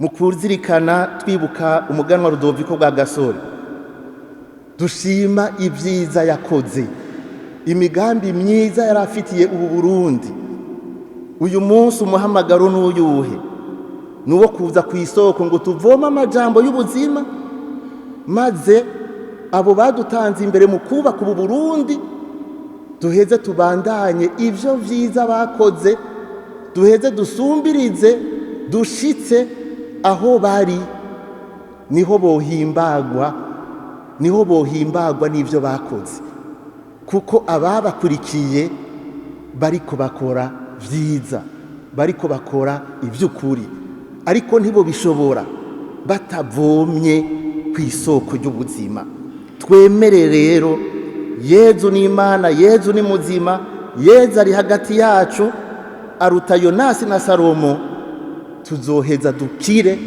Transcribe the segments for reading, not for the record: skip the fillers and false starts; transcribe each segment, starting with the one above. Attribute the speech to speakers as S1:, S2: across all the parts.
S1: mu kuzirikana twibuka umuganwa Rudoviko bwa gasore, dushima ibyiza yakoze, imigambi myiza yari afitiye ubu Burundi. Uyu munsi umuhamagaro n'uyuhe? Nuwo kuza ku isoko ngo tuvome amajambo y'ubuzima, maze abo badutanze imbere mu kubaka ubu Burundi duheze tubandanye ivyo vyiza bakoze, duheze dusumbirize, dushitse aho bari. Niho bohimbagwa n'ivyo bakoze, kuko ababakurikiye bariko bakora vyiza, bariko bakora ivy'ukuri, ariko ntibo bishobora batavomye ku isoko ry'ubuzima. Twemere rero Yezu ni Imana, Yezu ni muzima, Yezu ari hagati yacu, aruta Yonasi na Salomo. Tuzoheza dukire,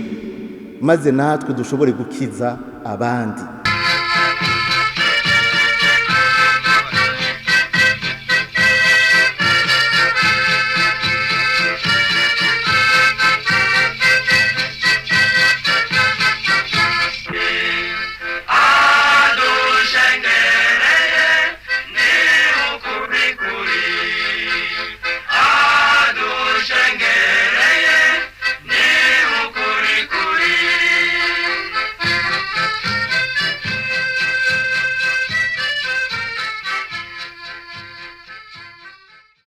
S1: maze natwe dushobore gukiza abandi.